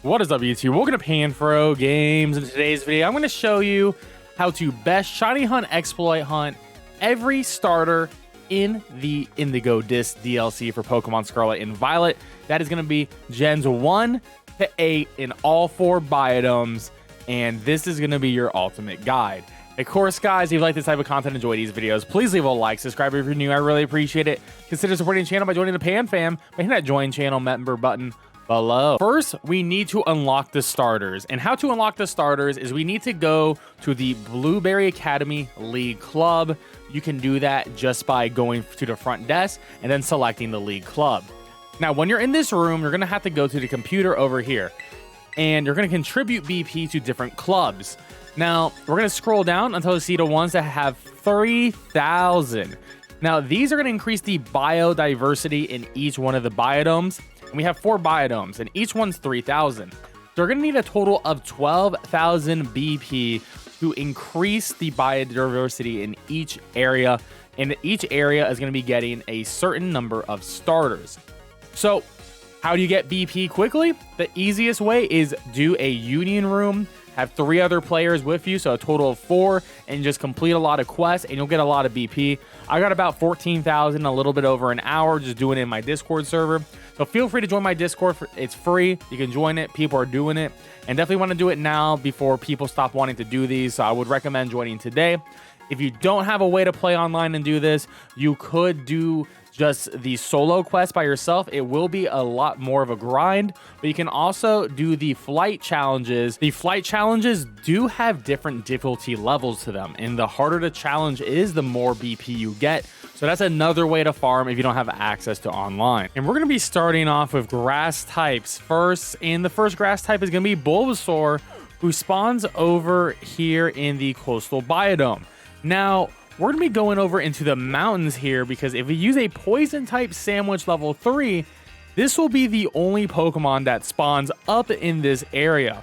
What is up, YouTube? Welcome to PanFro Games. In today's video, I'm going to show you how to best shiny hunt, exploit hunt every starter in the Indigo Disc DLC for Pokemon Scarlet and Violet. That is going to be Gens 1 to 8 in all 4 biomes, and this is going to be your ultimate guide. Of course, guys, if you like this type of content, enjoy these videos, please leave a like, subscribe if you're new. I really appreciate it. Consider supporting the channel by joining the Pan Fam by hitting that join channel member button below. First, we need to unlock the starters, and how to unlock the starters is we need to go to the Blueberry Academy League Club. You can do that just by going to the front desk and then selecting the League Club. Now, when you're in this room, you're going to have to go to the computer over here, and you're going to contribute BP to different clubs. Now, we're going to scroll down until you see the ones that have 30,000. Now, these are going to increase the biodiversity in each one of the biomes. And we have 4 biomes, and each one's 3,000. So we're going to need a total of 12,000 BP to increase the biodiversity in each area. And each area is going to be getting a certain number of starters. So how do you get BP quickly? The easiest way is do a union room, have 3 other players with you, so a total of 4, and just complete a lot of quests, and you'll get a lot of BP. I got about 14,000, a little bit over an hour, just doing it in my Discord server. So feel free to join my Discord. It's free. You can join it. People are doing it, and definitely want to do it now before people stop wanting to do these. So I would recommend joining today. If you don't have a way to play online and do this, you could do just the solo quest by yourself. It will be a lot more of a grind, but you can also do the flight challenges. The flight challenges do have different difficulty levels to them, and the harder the challenge is, the more BP you get. So that's another way to farm if you don't have access to online. And we're going to be starting off with grass types first, and the first grass type is going to be Bulbasaur, who spawns over here in the coastal biome. Now, we're going to be going over into the mountains here, because if we use a poison type sandwich level 3, this will be the only Pokemon that spawns up in this area.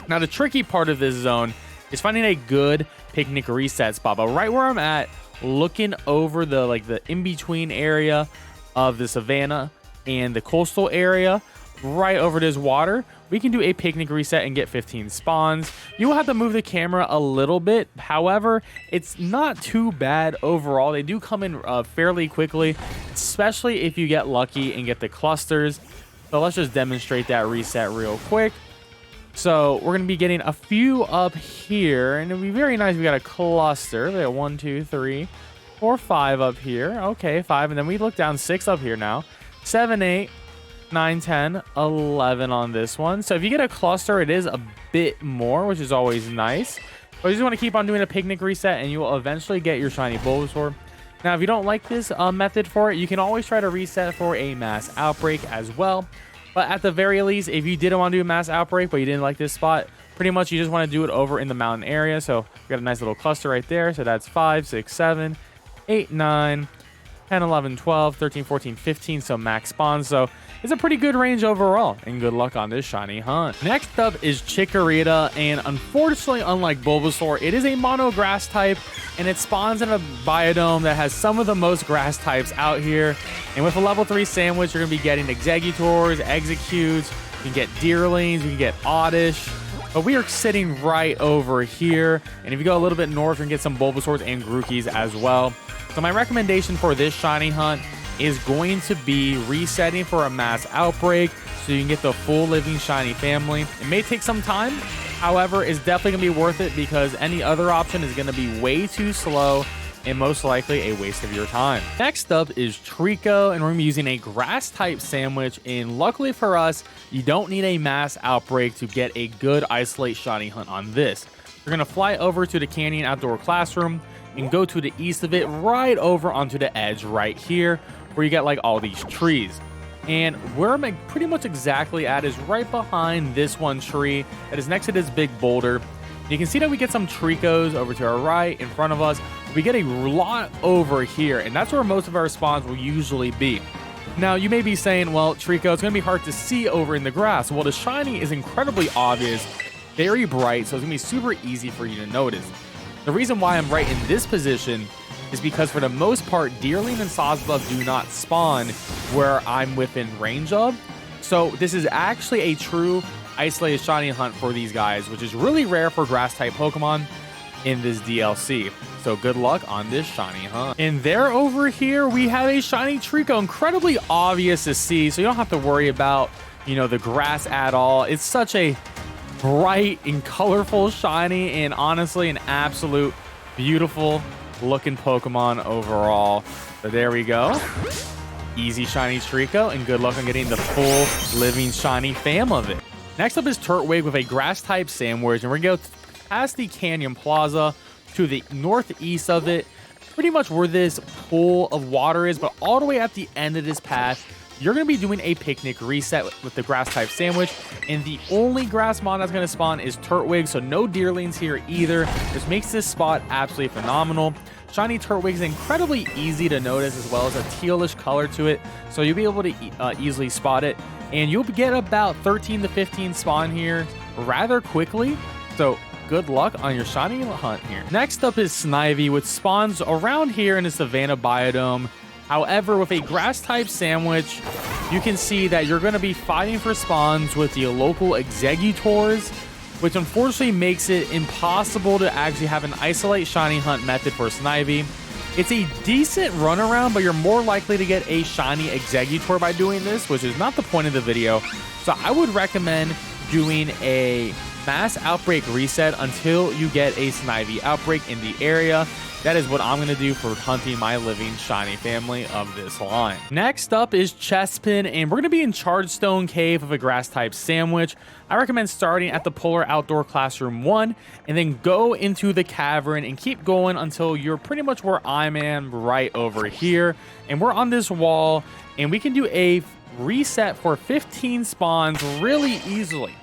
Now, the tricky part of this zone is finding a good picnic reset spot, but right where I'm at, looking over the in-between area of the savannah and the coastal area, right over this water, we can do a picnic reset and get 15 spawns. You will have to move the camera a little bit. However, it's not too bad overall. They do come in fairly quickly, especially if you get lucky and get the clusters. So let's just demonstrate that reset real quick. So we're going to be getting a few up here, and it'll be very nice if we got a cluster. We got 1, 2, 3, 4, 5 up here. Okay, 5, and then we look down 6 up here now. 7, 8, 9, 10, 11 on this one. So if you get a cluster, it is a bit more, which is always nice. But you just want to keep on doing a picnic reset, and you will eventually get your shiny Bulbasaur. Now, if you don't like this method for it, you can always try to reset for a mass outbreak as well. But at the very least, if you didn't want to do a mass outbreak, but you didn't like this spot, pretty much you just want to do it over in the mountain area. So we got a nice little cluster right there. So that's 5, 6, 7, 8, 9, 10, 11, 12, 13, 14, 15. So max spawns. So it's a pretty good range overall, and good luck on this shiny hunt. Next up is Chikorita, and unfortunately, unlike Bulbasaur, it is a mono grass type, and it spawns in a biome that has some of the most grass types out here. And with a level 3 sandwich, you're going to be getting Exeggutors, Executes, you can get Deerlings, you can get Oddish. But we are sitting right over here, and if you go a little bit north, you can get some Bulbasaurs and Grookeys as well. So my recommendation for this shiny hunt is going to be resetting for a mass outbreak so you can get the full living shiny family. It may take some time, however, it's definitely gonna be worth it, because any other option is gonna be way too slow and most likely a waste of your time. Next up is Treekco, and we're gonna be using a grass type sandwich, and luckily for us, you don't need a mass outbreak to get a good isolate shiny hunt on this. You're gonna fly over to the Canyon Outdoor Classroom and go to the east of it, right over onto the edge right here, where you get like all these trees. And where I'm pretty much exactly at is right behind this one tree that is next to this big boulder. You can see that we get some Treeccos over to our right in front of us. We get a lot over here, and that's where most of our spawns will usually be. Now, you may be saying, well, Treecco, it's going to be hard to see over in the grass. Well, the shiny is incredibly obvious, very bright, so it's going to be super easy for you to notice. The reason why I'm right in this position is because for the most part, Deerling and Sawsbuff do not spawn where I'm within range of. So this is actually a true isolated shiny hunt for these guys, which is really rare for grass type Pokemon in this DLC. So good luck on this shiny hunt. And there over here, we have a shiny Treekco. Incredibly obvious to see, so you don't have to worry about, you know, the grass at all. It's such a bright and colorful shiny, and honestly, an absolute beautiful looking Pokemon overall. So there we go. Easy shiny Treekco, and good luck on getting the full living shiny fam of it. Next up is Turtwig with a grass type sandwich, and we're gonna go past the Canyon Plaza to the northeast of it, pretty much where this pool of water is, but all the way at the end of this path, you're going to be doing a picnic reset with the grass type sandwich, and the only grass mon that's going to spawn is Turtwig, so no deerlings here either. This makes this spot absolutely phenomenal. Shiny Turtwig is incredibly easy to notice, as well as a tealish color to it, so you'll be able to easily spot it, and you'll get about 13 to 15 spawn here rather quickly, so good luck on your shiny hunt here. Next up is Snivy, which spawns around here in the Savannah biome. However, with a grass type sandwich, you can see that you're going to be fighting for spawns with the local Exegutors, which unfortunately makes it impossible to actually have an isolate shiny hunt method for Snivy. It's a decent runaround, but you're more likely to get a shiny Exegutor by doing this, which is not the point of the video. So I would recommend doing a mass outbreak reset until you get a Snivy outbreak in the area. That is what I'm going to do for hunting my living shiny family of this line. Next up is Chespin, and we're going to be in Chargestone Cave with a grass type sandwich. I recommend starting at the Polar Outdoor Classroom 1 and then go into the cavern and keep going until you're pretty much where I am, right over here. And we're on this wall, and we can do a reset for 15 spawns really easily.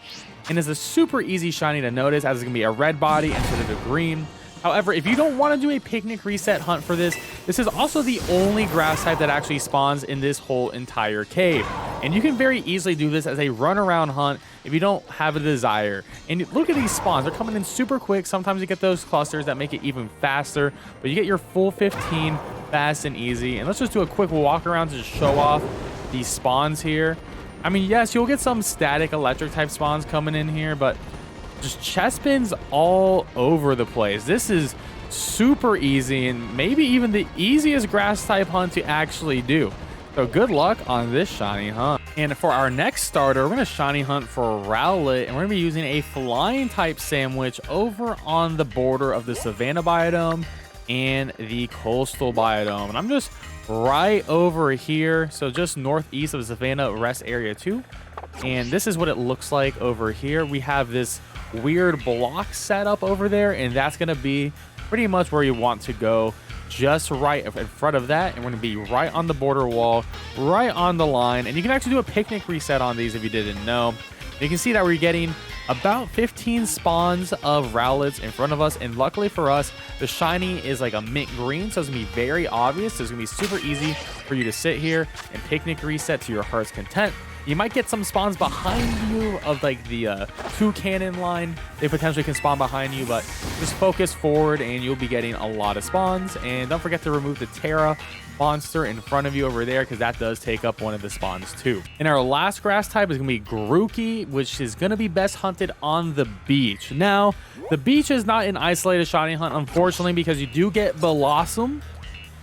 And it's a super easy shiny to notice, as it's going to be a red body instead of a green. However, if you don't want to do a picnic reset hunt for this, this is also the only grass type that actually spawns in this whole entire cave. And you can very easily do this as a runaround hunt if you don't have a desire. And look at these spawns. They're coming in super quick. Sometimes you get those clusters that make it even faster, but you get your full 15 fast and easy. And let's just do a quick walk around to just show off these spawns here. I mean, yes, you'll get some static electric type spawns coming in here, but just Chespin's all over the place. This is super easy and maybe even the easiest grass type hunt to actually do. So good luck on this shiny hunt. And for our next starter, we're going to shiny hunt for Rowlett, and we're going to be using a flying type sandwich over on the border of the Savannah biome and the coastal biome. And I'm just right over here, so just northeast of the Savannah rest area 2. And this is what it looks like over here. We have this weird block set up over there, and that's going to be pretty much where you want to go, just right in front of that. And we're going to be right on the border wall, right on the line. And you can actually do a picnic reset on these if you didn't know. You can see that we're getting about 15 spawns of Rowletts in front of us, and luckily for us, the shiny is like a mint green, so it's gonna be very obvious. So it's gonna be super easy for you to sit here and picnic reset to your heart's content. You might get some spawns behind you of like the 2 cannon line. They potentially can spawn behind you, but just focus forward and you'll be getting a lot of spawns. And don't forget to remove the Terra monster in front of you over there, because that does take up one of the spawns too. And our last grass type is going to be Grookey, which is going to be best hunted on the beach. Now, the beach is not an isolated shiny hunt, unfortunately, because you do get Blossom.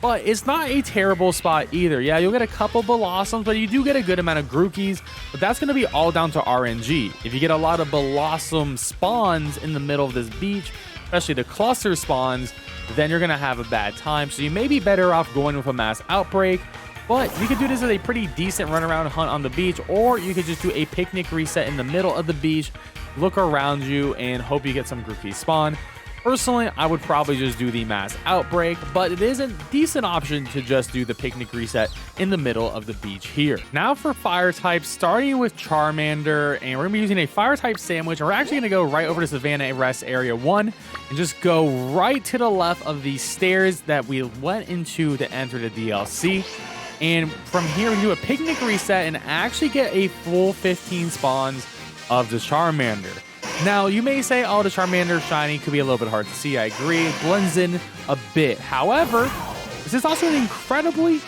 But it's not a terrible spot either. Yeah, you'll get a couple Blossoms, but you do get a good amount of Grookeys. But that's going to be all down to RNG. If you get a lot of Blossom spawns in the middle of this beach, especially the cluster spawns, then you're going to have a bad time. So you may be better off going with a mass outbreak. But you could do this as a pretty decent runaround hunt on the beach, or you could just do a picnic reset in the middle of the beach, look around you, and hope you get some Grookey spawn. Personally, I would probably just do the mass outbreak, but it is a decent option to just do the picnic reset in the middle of the beach here. Now for fire types, starting with Charmander, and we're gonna be using a fire type sandwich. We're actually gonna go right over to Savannah Rest Area 1 and just go right to the left of the stairs that we went into to enter the DLC. And from here, we do a picnic reset and actually get a full 15 spawns of the Charmander. Now, you may say, oh, the Charmander shiny could be a little bit hard to see. I agree. It blends in a bit. However, this is also an incredibly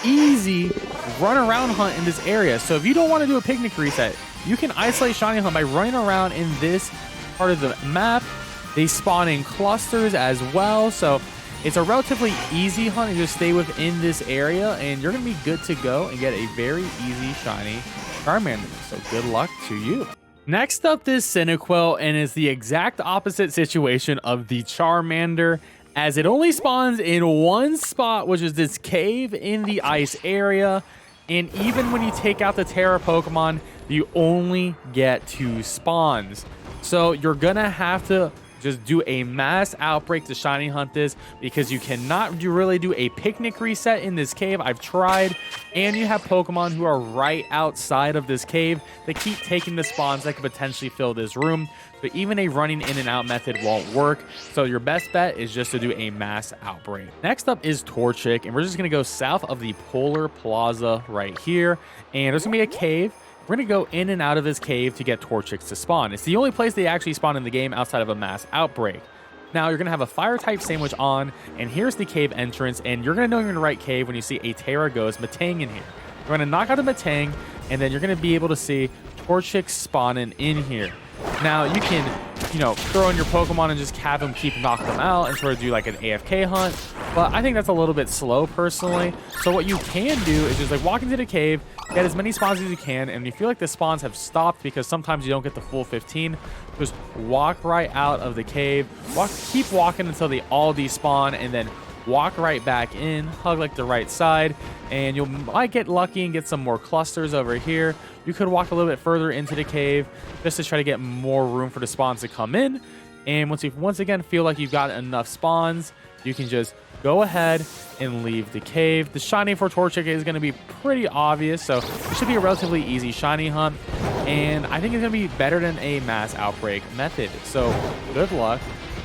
easy run-around hunt in this area. So if you don't want to do a picnic reset, you can isolate shiny hunt by running around in this part of the map. They spawn in clusters as well, so it's a relatively easy hunt. You just stay within this area and you're gonna be good to go and get a very easy shiny Charmander. So good luck to you. Next up is Cyndaquil, and it's the exact opposite situation of the Charmander, as it only spawns in one spot, which is this cave in the ice area. And even when you take out the Terra Pokemon, you only get 2 spawns. So you're gonna have to just do a mass outbreak to shiny hunt this, because you cannot really do a picnic reset in this cave. I've tried, and you have Pokemon who are right outside of this cave that keep taking the spawns that could potentially fill this room. But even a running in and out method won't work. So your best bet is just to do a mass outbreak. Next up is Torchic, and we're just gonna go south of the Polar Plaza right here, and there's gonna be a cave. We're going to go in and out of this cave to get Torchics to spawn. It's the only place they actually spawn in the game outside of a mass outbreak. Now, you're going to have a fire type sandwich on, and here's the cave entrance, and you're going to know you're in the right cave when you see a Terra Ghost Metang in here. You're going to knock out a Metang, and then you're going to be able to see Torchics spawning in here. Now, you can, throw in your Pokemon and just have them keep knocking them out and sort of do like an AFK hunt. But I think that's a little bit slow personally. So what you can do is just like walk into the cave, get as many spawns as you can, and you feel like the spawns have stopped because sometimes you don't get the full 15, just walk right out of the cave, keep walking until they all despawn, and then walk right back in, hug like the right side, and you might get lucky and get some more clusters over here. You could walk a little bit further into the cave just to try to get more room for the spawns to come in. And once you once again feel like you've got enough spawns, you can just go ahead and leave the cave. The shiny for Torchic is going to be pretty obvious, so it should be a relatively easy shiny hunt, and I think it's going to be better than a mass outbreak method. So good luck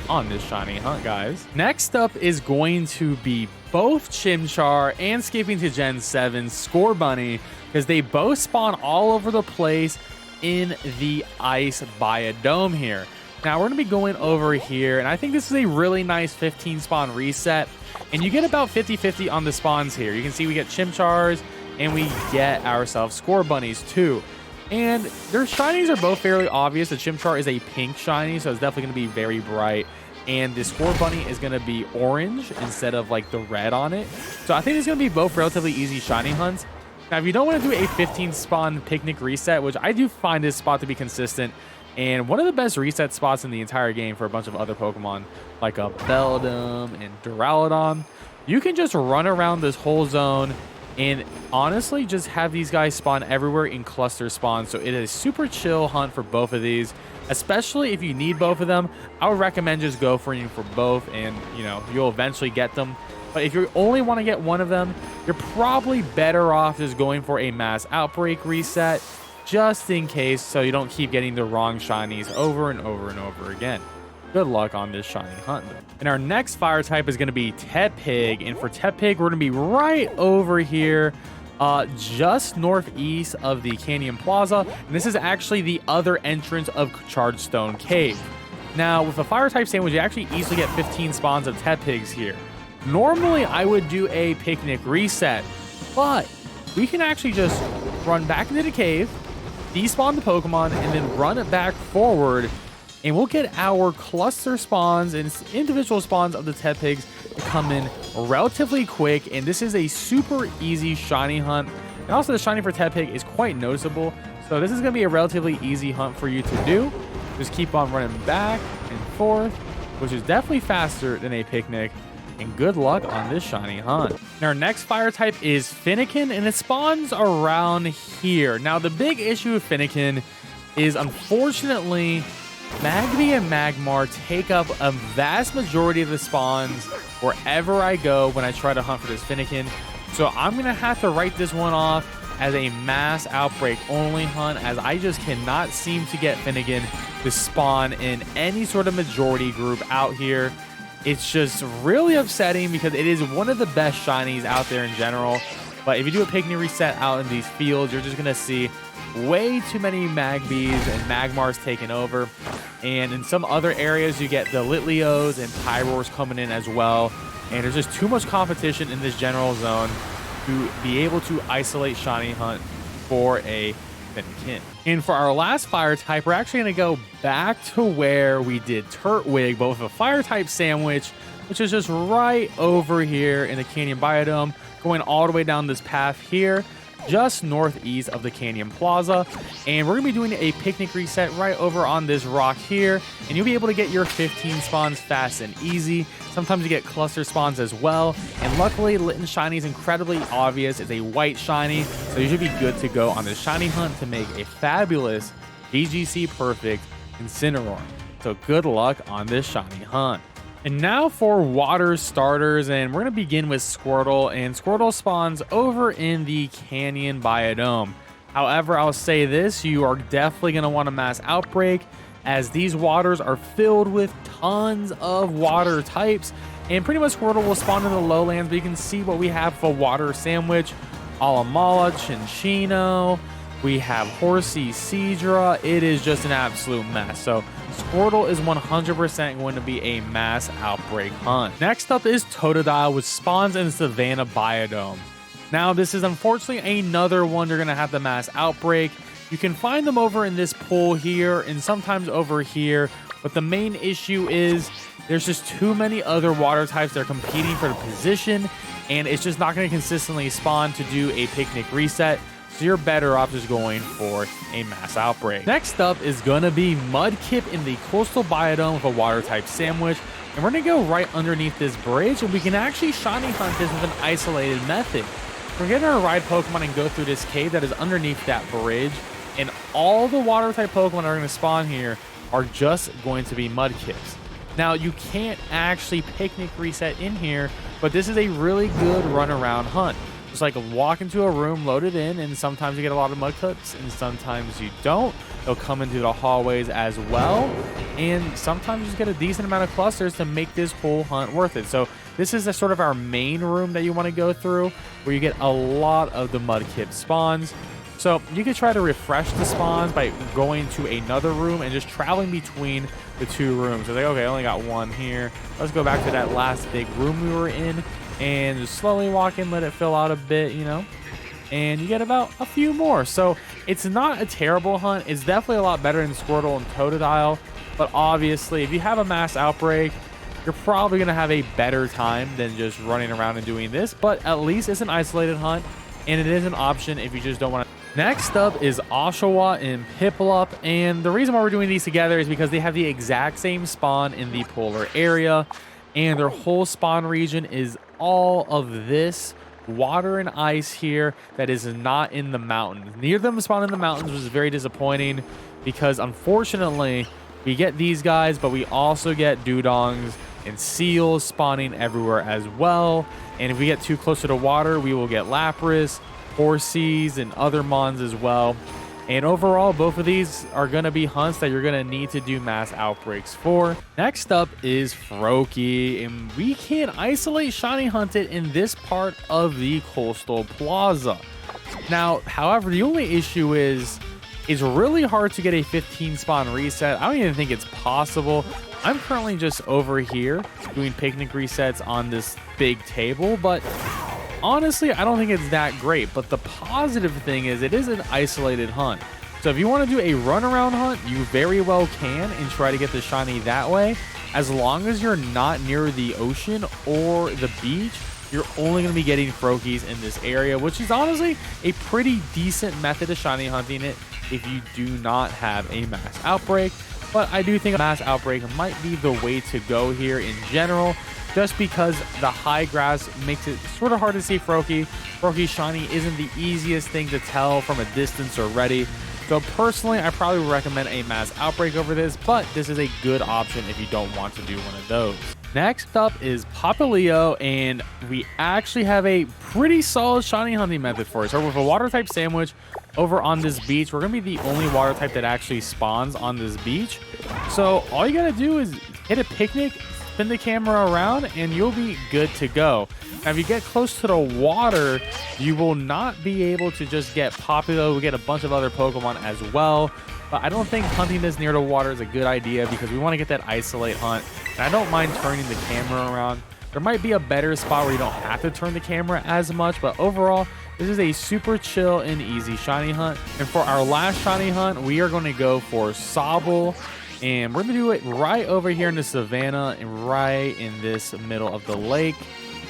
on this shiny hunt, guys. Next up is going to be both Chimchar and, skipping to Gen 7, Scorbunny, because they both spawn all over the place in the ice biodome here. Now we're going to be going over here, and I think this is a really nice 15 spawn reset, and you get about 50-50 on the spawns here. You can see we get Chimchars and we get ourselves Scorbunnies too. And their shinies are both fairly obvious. The Chimchar is a pink shiny, so it's definitely going to be very bright. And the Scorbunny is going to be orange instead of like the red on it. So I think it's going to be both relatively easy shiny hunts. Now, if you don't want to do a 15 spawn picnic reset, which I do find this spot to be consistent, and one of the best reset spots in the entire game for a bunch of other Pokemon, like a Beldum and Duraludon, you can just run around this whole zone and honestly just have these guys spawn everywhere in cluster spawns. So it is a super chill hunt for both of these, especially if you need both of them. I would recommend just go for both, and you'll eventually get them. But if you only want to get one of them, you're probably better off just going for a mass outbreak reset, just in case, so you don't keep getting the wrong shinies over and over and over again. Good luck on this shiny hunt. And our next fire type is going to be Tepig. And for Tepig, we're going to be right over here, just northeast of the Canyon Plaza. And this is actually the other entrance of Chargestone Cave. Now, with a fire type sandwich, you actually easily get 15 spawns of Tepigs here. Normally, I would do a picnic reset, but we can actually just run back into the cave, despawn the Pokemon, and then run it back forward, and we'll get our cluster spawns and individual spawns of the Tepigs to come in relatively quick. And this is a super easy shiny hunt. And also the shiny for Tepig is quite noticeable. So this is going to be a relatively easy hunt for you to do. Just keep on running back and forth, which is definitely faster than a picnic. And good luck on this shiny hunt. And our next fire type is Fennekin, and it spawns around here. Now, the big issue with Fennekin is, unfortunately, Magby and Magmar take up a vast majority of the spawns wherever I go when I try to hunt for this Fennekin. So I'm going to have to write this one off as a mass outbreak only hunt, as I just cannot seem to get Fennekin to spawn in any sort of majority group out here. It's just really upsetting because it is one of the best shinies out there in general. But if you do a picnic reset out in these fields, you're just going to see way too many Magbys and Magmars taking over. And in some other areas, you get the Litleos and Pyroars coming in as well. And there's just too much competition in this general zone to be able to isolate shiny hunt for a Fennekin. And for our last fire type, we're actually going to go back to where we did Turtwig, but with a fire type sandwich, which is just right over here in the canyon biodome, going all the way down this path here, just northeast of the Canyon Plaza. And we're gonna be doing a picnic reset right over on this rock here, and you'll be able to get your 15 spawns fast and easy. Sometimes you get cluster spawns as well, and luckily Litten shiny is incredibly obvious. It's a white shiny, so you should be good to go on the shiny hunt to make a fabulous VGC perfect Incineroar. So good luck on this shiny hunt. And now for water starters, and we're going to begin with Squirtle, and Squirtle spawns over in the Canyon Biodome. However, I'll say this, you are definitely going to want a Mass Outbreak, as these waters are filled with tons of water types, and pretty much Squirtle will spawn in the lowlands, but you can see what we have for water sandwich. Alamala, Chinchino, we have Horsey, Seadra. It is just an absolute mess. So Squirtle is 100% going to be a Mass Outbreak hunt. Next up is Totodile, which spawns in the Savannah Biodome. Now, this is unfortunately another one you're going to have the Mass Outbreak. You can find them over in this pool here and sometimes over here, but the main issue is there's just too many other water types that are competing for the position, and it's just not going to consistently spawn to do a picnic reset. So you're better off just going for a Mass Outbreak. Next up is going to be Mudkip in the Coastal Biodome with a water type sandwich. And we're going to go right underneath this bridge, and we can actually shiny hunt this with an isolated method. We're going to ride Pokemon and go through this cave that is underneath that bridge. And all the water type Pokemon that are going to spawn here are just going to be Mudkips. Now, you can't actually picnic reset in here, but this is a really good run around hunt. Just like walk into a room loaded in, and sometimes you get a lot of Mudkips and sometimes you don't. They'll come into the hallways as well, and sometimes you just get a decent amount of clusters to make this whole hunt worth it. So this is a sort of our main room that you want to go through, where you get a lot of the Mudkip spawns. So you could try to refresh the spawns by going to another room and just traveling between the two rooms. So like, okay, I only got one here. Let's go back to that last big room we were in and just slowly walk in, let it fill out a bit, you know, and you get about a few more. So it's not a terrible hunt. It's definitely a lot better than Squirtle and Totodile, but obviously if you have a Mass Outbreak, you're probably going to have a better time than just running around and doing this, but at least it's an isolated hunt, and it is an option if you just don't want to. Next up is Oshawott and Piplup, and the reason why we're doing these together is because they have the exact same spawn in the polar area, and their whole spawn region is all of this water and ice here that is not in the mountains. Near them spawn in the mountains, which is very disappointing because unfortunately we get these guys, but we also get dugongs and seals spawning everywhere as well. And if we get too close to the water, we will get Lapras, Horsies, and other mons as well. And overall, both of these are going to be hunts that you're going to need to do Mass Outbreaks for. Next up is Froakie, and we can isolate shiny hunt it in this part of the Coastal Plaza. Now, however, the only issue is it's really hard to get a 15 spawn reset. I don't even think it's possible. I'm currently just over here doing picnic resets on this big table, but honestly, I don't think it's that great. But the positive thing is it is an isolated hunt. So if you want to do a runaround hunt, you very well can and try to get the shiny that way. As long as you're not near the ocean or the beach, you're only going to be getting Froakies in this area, which is honestly a pretty decent method of shiny hunting it if you do not have a Mass Outbreak. But I do think a Mass Outbreak might be the way to go here in general, just because the high grass makes it sort of hard to see Froakie. Froakie shiny isn't the easiest thing to tell from a distance already. So personally, I probably would recommend a Mass Outbreak over this, but this is a good option if you don't want to do one of those. Next up is Popplio, and we actually have a pretty solid shiny hunting method for it. So with a water type sandwich over on this beach, we're going to be the only water type that actually spawns on this beach. So all you got to do is hit a picnic, spin the camera around, and you'll be good to go. Now, if you get close to the water, you will not be able to just get Popplio. We get a bunch of other Pokemon as well. But I don't think hunting this near the water is a good idea because we want to get that isolate hunt. And I don't mind turning the camera around. There might be a better spot where you don't have to turn the camera as much, but overall, This is a super chill and easy shiny hunt. And for our last shiny hunt, we are going to go for Sobble. And we're going to do it right over here in the savannah and right in this middle of the lake.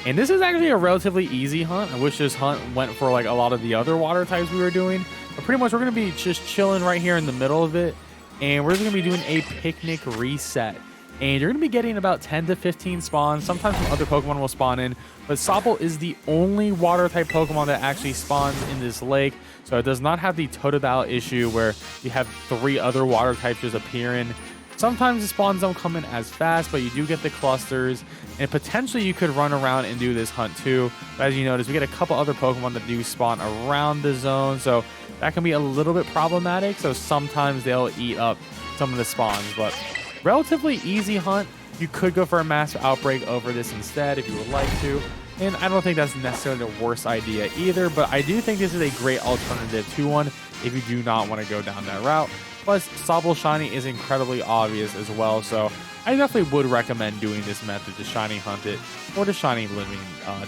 And this is actually a relatively easy hunt. I wish this hunt went for like a lot of the other water types we were doing. But pretty much we're going to be just chilling right here in the middle of it. And we're just going to be doing a picnic reset. And you're going to be getting about 10 to 15 spawns. Sometimes some other Pokemon will spawn in. But Sobble is the only water type Pokemon that actually spawns in this lake. So it does not have the Totodile issue where you have 3 other water types just appearing. Sometimes the spawns don't come in as fast, but you do get the clusters. And potentially you could run around and do this hunt too. But as you notice, we get a couple other Pokemon that do spawn around the zone. So that can be a little bit problematic. So sometimes they'll eat up some of the spawns. But relatively easy hunt. You could go for a massive outbreak over this instead if you would like to. And I don't think that's necessarily the worst idea either. But I do think this is a great alternative to one if you do not want to go down that route. Plus, Sobble Shiny is incredibly obvious as well. So I definitely would recommend doing this method to Shiny Hunt it or to Shiny Living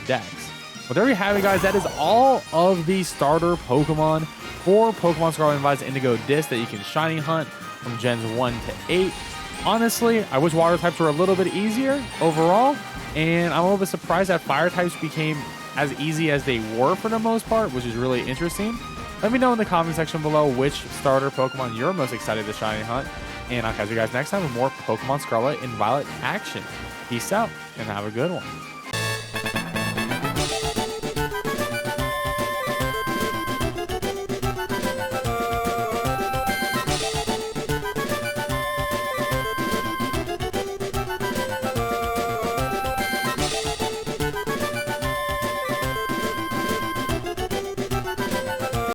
decks. Well, there we have it, guys. That is all of the starter Pokemon for Pokemon Scarlet and Violet's Indigo Disc that you can Shiny Hunt from Gens 1 to 8. Honestly, I wish water types were a little bit easier overall, and I'm a little bit surprised that fire types became as easy as they were for the most part, which is really interesting. Let me know in the comment section below which starter Pokemon you're most excited to Shiny Hunt, and I'll catch you guys next time with more Pokemon Scarlet and Violet action. Peace out, and have a good one.